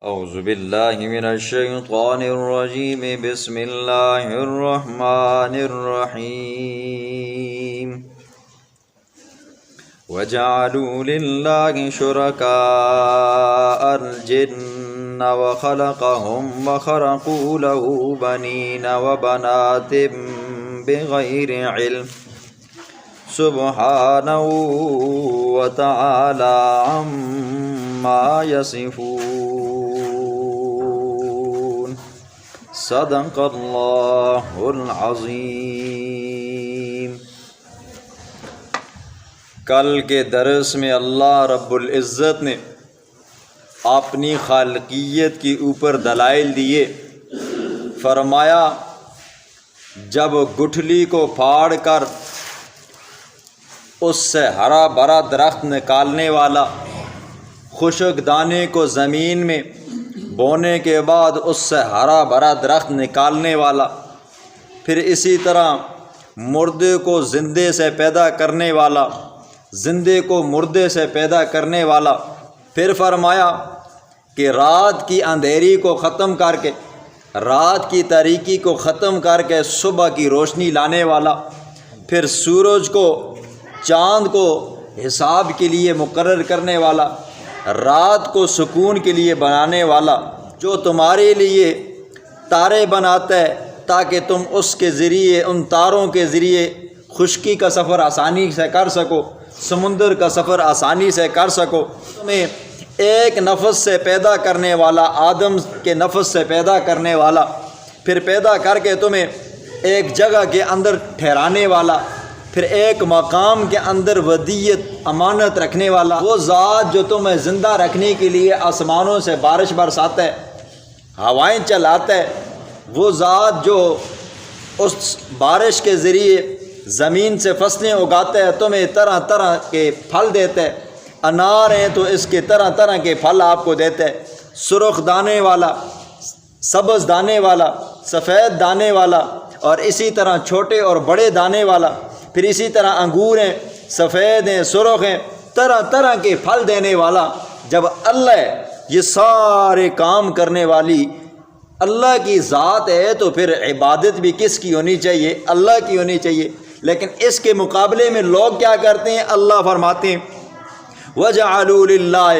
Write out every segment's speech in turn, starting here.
اعوذ باللہ من الشیطان الرجیم بسم اللہ الرحمن الرحیم وجعلوا للہ شرکاء الجن وخلقهم وخرقوا له بنین وبنات بغیر علم سبحانہ وتعالی عما یصفون صدق اللہ العظیم۔ کل کے درس میں اللہ رب العزت نے اپنی خالقیت کے اوپر دلائل دیے۔ فرمایا جب گٹھلی کو پھاڑ کر اس سے ہرا بھرا درخت نکالنے والا، خشک دانے کو زمین میں بونے کے بعد اس سے ہرا بھرا درخت نکالنے والا، پھر اسی طرح مردے کو زندے سے پیدا کرنے والا، زندے کو مردے سے پیدا کرنے والا، پھر فرمایا کہ رات کی اندھیری کو ختم کر کے، رات کی تاریکی کو ختم کر کے صبح کی روشنی لانے والا، پھر سورج کو چاند کو حساب کے لیے مقرر کرنے والا، رات کو سکون کے لیے بنانے والا، جو تمہارے لیے تارے بناتا ہے تاکہ تم اس کے ذریعے، ان تاروں کے ذریعے خشکی کا سفر آسانی سے کر سکو، سمندر کا سفر آسانی سے کر سکو۔ تمہیں ایک نفس سے پیدا کرنے والا، آدم کے نفس سے پیدا کرنے والا، پھر پیدا کر کے تمہیں ایک جگہ کے اندر ٹھہرانے والا، پھر ایک مقام کے اندر ودیعت امانت رکھنے والا، وہ ذات جو تمہیں زندہ رکھنے کے لیے آسمانوں سے بارش برساتا ہے، ہوائیں چلاتا ہے، وہ ذات جو اس بارش کے ذریعے زمین سے فصلیں اگاتا ہے، تمہیں طرح طرح کے پھل دیتا ہے، انار ہیں تو اس کے طرح طرح کے پھل آپ کو دیتا ہے، سرخ دانے والا، سبز دانے والا، سفید دانے والا، اور اسی طرح چھوٹے اور بڑے دانے والا، پھر اسی طرح انگور ہیں، سفید ہیں، سرخ ہیں، طرح طرح کے پھل دینے والا۔ جب اللہ یہ سارے کام کرنے والی اللہ کی ذات ہے تو پھر عبادت بھی کس کی ہونی چاہیے؟ اللہ کی ہونی چاہیے۔ لیکن اس کے مقابلے میں لوگ کیا کرتے ہیں؟ اللہ فرماتے ہیں وَجَعَلُوا لِلَّهِ،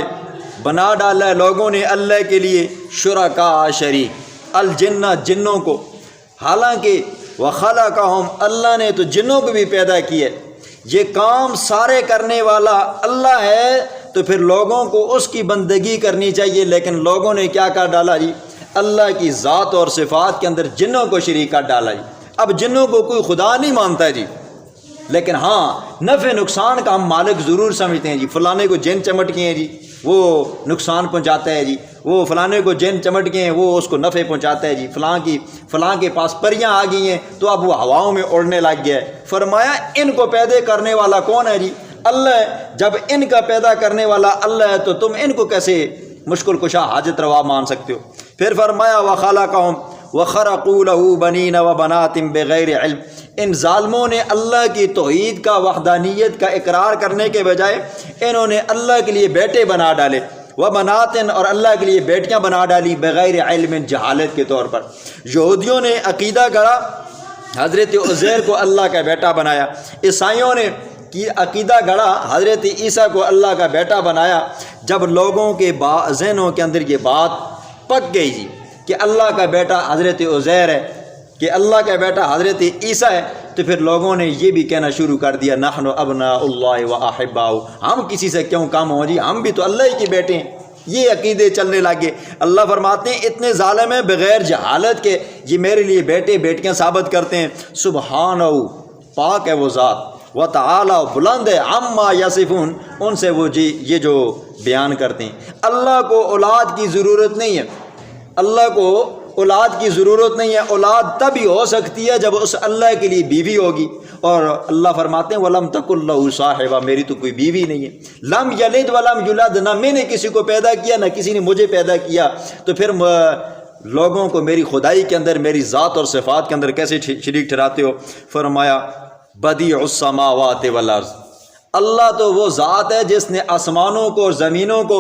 بنا ڈالا ہے لوگوں نے اللہ کے لیے شرکاء شریک، الجن، جنوں کو، حالانکہ وَخَلَقَهُمْ، اللہ نے تو جنوں کو بھی پیدا کیا ہے۔ یہ کام سارے کرنے والا اللہ ہے تو پھر لوگوں کو اس کی بندگی کرنی چاہیے، لیکن لوگوں نے کیا کر ڈالا جی؟ اللہ کی ذات اور صفات کے اندر جنوں کو شریک کر ڈالا جی۔ اب جنوں کو کوئی خدا نہیں مانتا ہے جی، لیکن ہاں نفع نقصان کا ہم مالک ضرور سمجھتے ہیں جی۔ فلانے کو جن چمٹ گئے ہیں جی، وہ نقصان پہنچاتا ہے جی، وہ فلانے کو جن چمٹ گئے ہیں، وہ اس کو نفع پہنچاتا ہے جی، فلاں کے پاس پریاں آ گئی ہیں تو اب وہ ہواؤں میں اڑنے لگ گیا ہے۔ فرمایا ان کو پیدا کرنے والا کون ہے جی؟ اللہ ہے۔ جب ان کا پیدا کرنے والا اللہ ہے تو تم ان کو کیسے مشکل کشا حاجت روا مان سکتے ہو؟ پھر فرمایا وَخَلَقَهُمْ وَخَرَقُوا لَهُ بَنِينَ وَبَنَاتٍ بِغَيْرِ عِلْمٍ، ان ظالموں نے اللہ کی توحید کا، وحدانیت کا اقرار کرنے کے بجائے انہوں نے اللہ کے لیے بیٹے بنا ڈالے، وَبَنَاتٍ، اور اللہ کے لیے بیٹیاں بنا ڈالی، بغیر علم، جہالت کے طور پر۔ یہودیوں نے عقیدہ گڑا حضرت عزیر کو اللہ کا بیٹا بنایا، عیسائیوں نے کی عقیدہ گڑا حضرت عیسیٰ کو اللہ کا بیٹا بنایا۔ جب لوگوں کے ذہنوں کے اندر یہ بات پک گئی جی کہ اللہ کا بیٹا حضرت عزیر ہے، کہ اللہ کا بیٹا حضرت عیسیٰ ہے، تو پھر لوگوں نے یہ بھی کہنا شروع کر دیا نحن ابناء اللہ واحباؤہ، ہم کسی سے کیوں کم ہوں جی، ہم بھی تو اللہ ہی کے بیٹے ہیں۔ یہ عقیدے چلنے لگے۔ اللہ فرماتے ہیں اتنے ظالم ہیں بغیر جہالت کے یہ میرے لیے بیٹے بیٹیاں ثابت کرتے ہیں۔ سبحانہ، پاک ہے وہ ذات، وتعالی، بلند ہے، عما یصفون، ان سے وہ جی یہ جو بیان کرتے ہیں۔ اللہ کو اولاد کی ضرورت نہیں ہے، اللہ کو اولاد کی ضرورت نہیں ہے۔ اولاد تب ہی ہو سکتی ہے جب اس اللہ کے لیے بیوی ہوگی، اور اللہ فرماتے ہیں وَلَمْ تَكُنْ لَهُ صَاحِبَةٌ، میری تو کوئی بیوی نہیں ہے۔ لم یلد ولم یولد، نہ میں نے کسی کو پیدا کیا نہ کسی نے مجھے پیدا کیا، تو پھر لوگوں کو میری خدائی کے اندر، میری ذات اور صفات کے اندر کیسے شریک ٹھہراتے ہو؟ فرمایا بدیع السماوات والارض، اللہ تو وہ ذات ہے جس نے آسمانوں کو اور زمینوں کو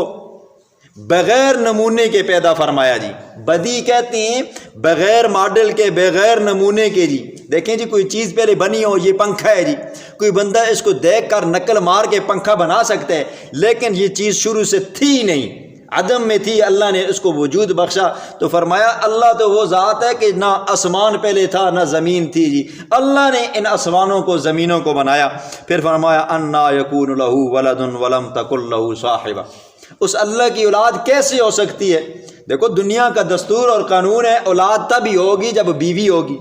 بغیر نمونے کے پیدا فرمایا جی. بدی کہتے ہیں بغیر ماڈل کے، بغیر نمونے کے جی. دیکھیں جی کوئی چیز پہلے بنی ہو، یہ پنکھا ہے جی، کوئی بندہ اس کو دیکھ کر نقل مار کے پنکھا بنا سکتا ہے، لیکن یہ چیز شروع سے تھی نہیں، عدم میں تھی، اللہ نے اس کو وجود بخشا. تو فرمایا اللہ تو وہ ذات ہے کہ نہ آسمان پہلے تھا نہ زمین تھی جی، اللہ نے ان آسمانوں کو زمینوں کو بنایا. پھر فرمایا انا یکون لہ ولد ولم تکن لہ صاحبہ، اس اللہ کی اولاد کیسے ہو سکتی ہے؟ دیکھو دنیا کا دستور اور قانون ہے اولاد تبھی ہوگی جب بیوی ہوگی،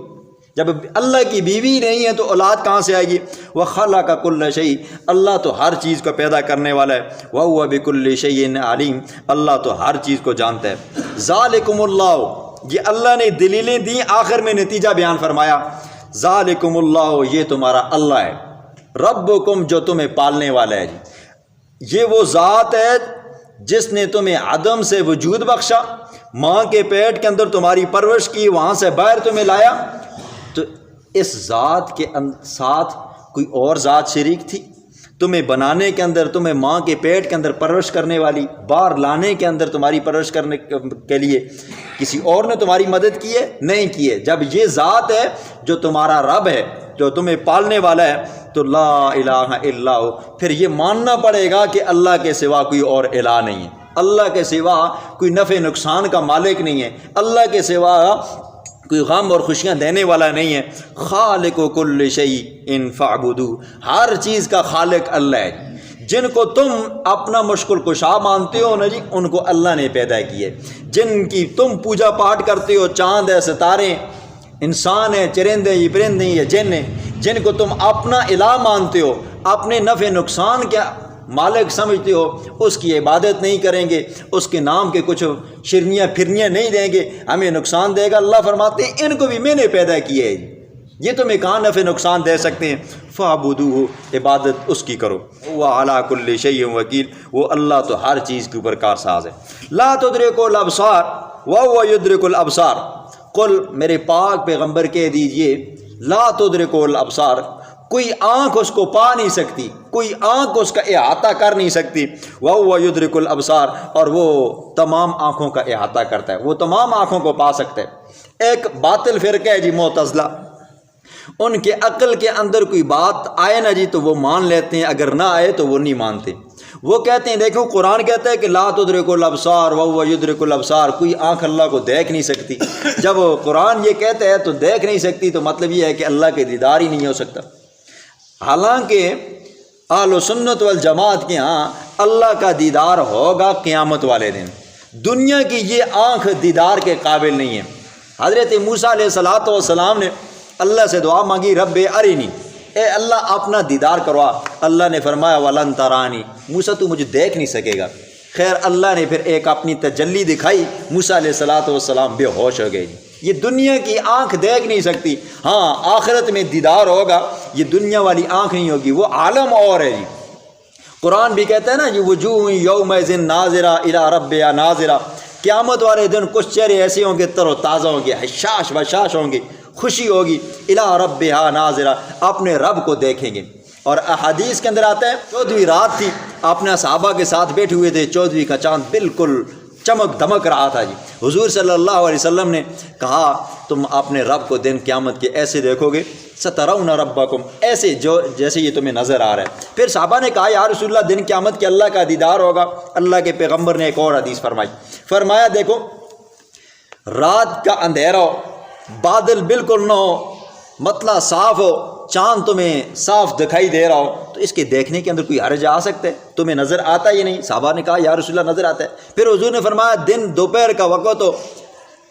جب اللہ کی بیوی نہیں ہے تو اولاد کہاں سے آئے گی؟ وَخَلَقَ كُلَّ شَيْءٍ، اللہ تو ہر چیز کو پیدا کرنے والا ہے. وَهُوَ بِكُلِّ شَيْءٍ عَلِيمٌ، اللہ تو ہر چیز کو جانتا ہے. ذَلِكُمُ اللَّهُ، یہ اللہ نے دلیلیں دیں، آخر میں نتیجہ بیان فرمایا. ذَلِكُمُ اللَّهُ، یہ تمہارا اللہ ہے. ربکم، جو تمہیں پالنے والا ہے جی. یہ وہ ذات ہے جس نے تمہیں عدم سے وجود بخشا، ماں کے پیٹ کے اندر تمہاری پرورش کی، وہاں سے باہر تمہیں لایا. تو اس ذات کے ساتھ کوئی اور ذات شریک تھی تمہیں بنانے کے اندر، تمہیں ماں کے پیٹ کے اندر پرورش کرنے والی، باہر لانے کے اندر تمہاری پرورش کرنے کے لیے کسی اور نے تمہاری مدد کی ہے؟ نہیں کی ہے. جب یہ ذات ہے جو تمہارا رب ہے، جو تمہیں پالنے والا ہے، تو لا الہ الا ہو، پھر یہ ماننا پڑے گا کہ اللہ کے سوا کوئی اور الہ نہیں ہے، اللہ کے سوا کوئی نفع نقصان کا مالک نہیں ہے، اللہ کے سوا کوئی غم اور خوشیاں دینے والا نہیں ہے. خالق کل شیء فاعبدوہ، ہر چیز کا خالق اللہ ہے. جن کو تم اپنا مشکل کشا مانتے ہو نا جی، ان کو اللہ نے پیدا کیے. جن کی تم پوجا پاٹ کرتے ہو، چاند ہے، ستارے، انسان ہیں، چرندے، یہ پرندے، یہ جن ہیں، جن کو تم اپنا الہ مانتے ہو، اپنے نفع نقصان کے مالک سمجھتے ہو، اس کی عبادت نہیں کریں گے، اس کے نام کے کچھ شرنیاں پھرنیاں نہیں دیں گے، ہمیں نقصان دے گا. اللہ فرماتے ہیں ان کو بھی میں نے پیدا کیا ہے، یہ تمہیں کہاں نفع نقصان دے سکتے ہیں. فاعبدوہ، عبادت اس کی کرو. وہ علی کل شیء وکیل، وہ اللہ تو ہر چیز کے اوپر کارساز ہے. لا تدرکہ الابصار وہو یدرک الابصار، قل، میرے پاک پیغمبر کہہ دیجئے، لا تدرکہ الابصار، کوئی آنکھ اس کو پا نہیں سکتی، کوئی آنکھ اس کا احاطہ کر نہیں سکتی. وَهُوَ يُدْرِكُ الْأَبْصَارَ، اور وہ تمام آنکھوں کا احاطہ کرتا ہے، وہ تمام آنکھوں کو پا سکتا ہے. ایک باطل فرقہ ہے جی معتزلہ، ان کے عقل کے اندر کوئی بات آئے نا جی تو وہ مان لیتے ہیں، اگر نہ آئے تو وہ نہیں مانتے. وہ کہتے ہیں دیکھو قرآن کہتا ہے کہ لا تدرک الابصار وهو يدرك الابصار، کوئی آنکھ اللہ کو دیکھ نہیں سکتی. جب قرآن یہ کہتا ہے تو دیکھ نہیں سکتی، تو مطلب یہ ہے کہ اللہ کے دیدار ہی نہیں ہو سکتا. حالانکہ اہل سنت والجماعت کے ہاں اللہ کا دیدار ہوگا قیامت والے دن. دنیا کی یہ آنکھ دیدار کے قابل نہیں ہے. حضرت موسیٰ علیہ السلام نے اللہ سے دعا مانگی، رب ارنی، اے اللہ اپنا دیدار کروا. اللہ نے فرمایا ولن ترانی، موسیٰ تو مجھے دیکھ نہیں سکے گا. خیر اللہ نے پھر ایک اپنی تجلی دکھائی، موسیٰ علیہ السلام بے ہوش ہو گئے. یہ دنیا کی آنکھ دیکھ نہیں سکتی. ہاں آخرت میں دیدار ہوگا، یہ دنیا والی آنکھ نہیں ہوگی، وہ عالم اور ہے جی. قرآن بھی کہتا ہے نا یہ وجوہ یومئذ ناظرہ الی ربہا ناظرہ، قیامت والے دن کچھ چہرے ایسے ہوں گے تر و تازہ ہوں گے، حشاش بشاش ہوں گے، خوشی ہوگی. الی ربہا ناظرہ، اپنے رب کو دیکھیں گے. اور احادیث کے اندر آتا ہے 14ویں رات تھی، اپنے صحابہ کے ساتھ بیٹھے ہوئے تھے، 14ویں کا چاند بالکل چمک دمک رہا تھا جی. حضور صلی اللہ علیہ وسلم نے کہا تم اپنے رب کو دن قیامت کے ایسے دیکھو گے، سترون ربکم، ایسے جو جیسے یہ تمہیں نظر آ رہا ہے. پھر صحابہ نے کہا یا رسول اللہ دن قیامت کے اللہ کا دیدار ہوگا. اللہ کے پیغمبر نے ایک اور حدیث فرمایا دیکھو رات کا اندھیرا ہو، بادل بالکل نہ ہو، مطلع صاف ہو، چاند تمہیں صاف دکھائی دے رہا ہو، تو اس کے دیکھنے کے اندر کوئی حرج آ سکتا ہے؟ تمہیں نظر آتا ہی نہیں. صحابہ نے کہا یا رسول اللہ نظر آتا ہے. پھر حضور نے فرمایا دن دوپہر کا وقت ہو،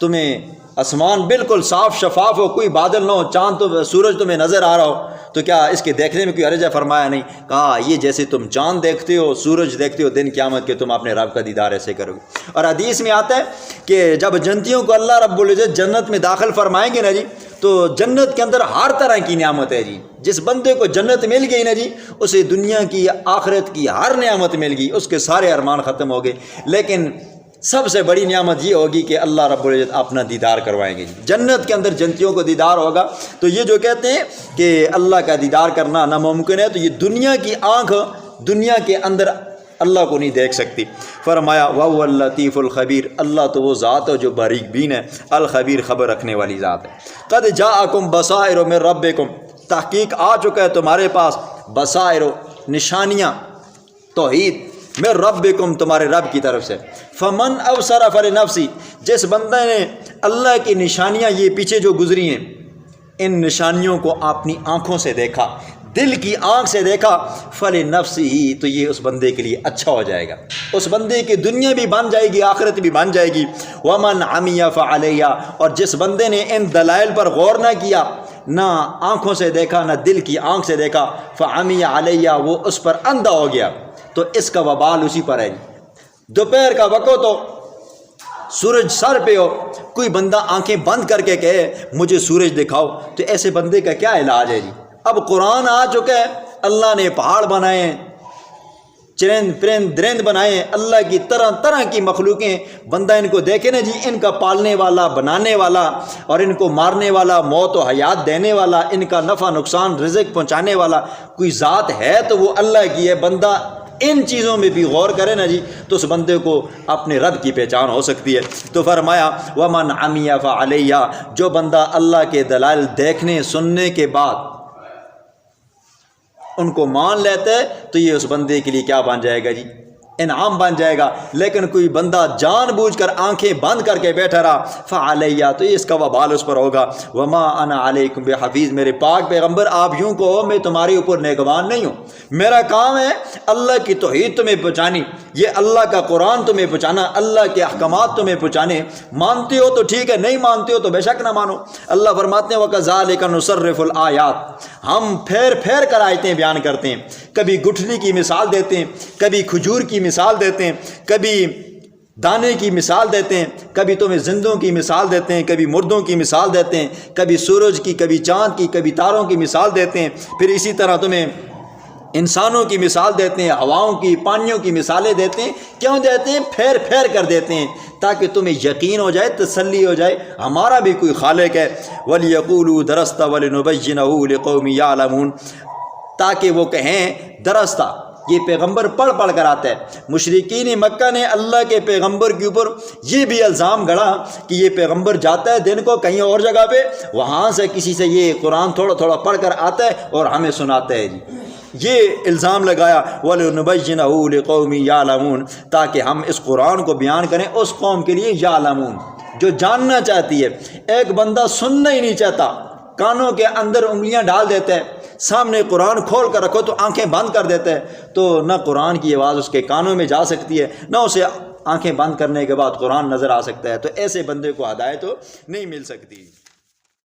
تمہیں آسمان بالکل صاف شفاف ہو، کوئی بادل نہ ہو، چاند تو سورج تمہیں نظر آ رہا ہو، تو کیا اس کے دیکھنے میں کوئی حرج ہے؟ فرمایا نہیں. کہا یہ جیسے تم چاند دیکھتے ہو، سورج دیکھتے ہو دن قیامت کے، تم اپنے رب کا دیدار ایسے کرو گے. اور حدیث میں آتا ہے کہ جب جنتیوں کو اللہ رب العزت جنت میں داخل فرمائیں گے نا جی، تو جنت کے اندر ہر طرح کی نعمت ہے جی. جس بندے کو جنت مل گئی نا جی، اسے دنیا کی آخرت کی ہر نعمت مل گئی، اس کے سارے ارمان ختم ہو گئے. لیکن سب سے بڑی نعمت یہ ہوگی کہ اللہ رب العزت اپنا دیدار کروائیں گے. جنت کے اندر جنتیوں کو دیدار ہوگا. تو یہ جو کہتے ہیں کہ اللہ کا دیدار کرنا ناممکن ہے، تو یہ دنیا کی آنکھ، دنیا کے اندر اللہ کو نہیں دیکھ سکتی۔ فرمایا وَهُوَ اللَّطِيفُ الْخَبِيرُ، اللہ تو وہ ذات ہے جو باریک بین ہے، الخبیر خبر رکھنے والی ذات ہے۔ قَدْ جَاءَكُمْ بَصَائِرُ مِن رَبِّكُمْ، تحقیق آ چکا ہے تمہارے پاس بصائر، نشانیاں، توحید، من ربکم، تمہارے رب کی طرف سے۔ فمن ابصر فلنفسی، جس بندے نے اللہ کی نشانیاں یہ پیچھے جو گزری ہیں ان نشانیوں کو اپنی آنکھوں سے دیکھا، دل کی آنکھ سے دیکھا، فلنفسی ہی، تو یہ اس بندے کے لیے اچھا ہو جائے گا، اس بندے کی دنیا بھی بن جائے گی، آخرت بھی بن جائے گی۔ ومن عمی فعلیہ، اور جس بندے نے ان دلائل پر غور نہ کیا، نہ آنکھوں سے دیکھا نہ دل کی آنکھ سے دیکھا، فعمی علیہ، وہ اس پر اندھا ہو گیا، تو اس کا وبال اسی پر ہے۔ دوپہر کا وقت ہو، سورج سر پہ ہو، کوئی بندہ آنکھیں بند کر کے کہے مجھے سورج دکھاؤ، تو ایسے بندے کا کیا علاج ہے جی؟ اب قرآن آ چکا ہے، اللہ نے پہاڑ بنائے ہیں، چرند پرند درند بنائے ہیں، اللہ کی طرح طرح کی مخلوقیں، بندہ ان کو دیکھے نا جی، ان کا پالنے والا، بنانے والا اور ان کو مارنے والا، موت و حیات دینے والا، ان کا نفع نقصان رزق پہنچانے والا کوئی ذات ہے تو وہ اللہ کی ہے۔ بندہ ان چیزوں میں بھی غور کرے نا جی، تو اس بندے کو اپنے رب کی پہچان ہو سکتی ہے۔ تو فرمایا ومن عمی فعلیہ، جو بندہ اللہ کے دلائل دیکھنے سننے کے بعد ان کو مان لیتا ہے، تو یہ اس بندے کے لیے کیا بن جائے گا جی؟ انعام بن جائے گا۔ لیکن کوئی بندہ جان بوجھ کر آنکھیں بند کر کے بیٹھا رہا، فعلیہ، تو اس کا وبال اس پر ہوگا۔ وما انا علیکم بحفیظ، میرے پاک پیغمبر آپ یوں کہو میں تمہارے اوپر نگہبان نہیں ہوں، میرا کام ہے اللہ کی توحید تمہیں پہنچانی، یہ اللہ کا قرآن تمہیں پہنچانا، اللہ کے احکامات تمہیں پہنچانے، مانتے ہو تو ٹھیک ہے، نہیں مانتے ہو تو بے شک نہ مانو۔ اللہ فرماتے ہیں وَكَذَلِكَ نُصَرِّفُ الْآيَاتِ، ہم پھیر پھیر کر آیتیں بیان کرتے ہیں، کبھی گٹھلی کی مثال دیتے ہیں، کبھی کھجور کی مثال دیتے ہیں، کبھی دانے کی مثال دیتے ہیں، کبھی تمہیں زندوں کی مثال دیتے ہیں، کبھی مردوں کی مثال دیتے ہیں، کبھی سورج کی، کبھی چاند کی، کبھی تاروں کی مثال دیتے ہیں، پھر اسی طرح تمہیں انسانوں کی مثال دیتے ہیں، ہواؤں کی، پانیوں کی مثالیں دیتے ہیں۔ کیوں دیتے ہیں؟ پھیر پھیر کر دیتے ہیں تاکہ تمہیں یقین ہو جائے، تسلی ہو جائے ہمارا بھی کوئی خالق ہے۔ وَلِيَقُولُوا دَرَسْتَ وَلِنُبَيِّنَهُ لِقَوْمٍ يَعْلَمُونَ، تاکہ وہ کہیں درستہ، یہ پیغمبر پڑھ پڑھ کر آتا ہے۔ مشرکین مکہ نے اللہ کے پیغمبر کے اوپر یہ بھی الزام گڑھا کہ یہ پیغمبر جاتا ہے دن کو کہیں اور جگہ پہ، وہاں سے کسی سے یہ قرآن تھوڑا تھوڑا پڑھ کر آتا ہے اور ہمیں سناتا ہے جی، یہ الزام لگایا۔ وَلِنُبَيِّنَهُ لِقَوْمٍ يَعْلَمُونَ، تاکہ ہم اس قرآن کو بیان کریں اس قوم کے لیے، یعلمون، جو جاننا چاہتی ہے۔ ایک بندہ سننا ہی نہیں چاہتا، کانوں کے اندر انگلیاں ڈال دیتا ہے، سامنے قرآن کھول کر رکھو تو آنکھیں بند کر دیتا ہے، تو نہ قرآن کی آواز اس کے کانوں میں جا سکتی ہے، نہ اسے آنکھیں بند کرنے کے بعد قرآن نظر آ سکتا ہے، تو ایسے بندے کو ہدایت نہیں مل سکتی۔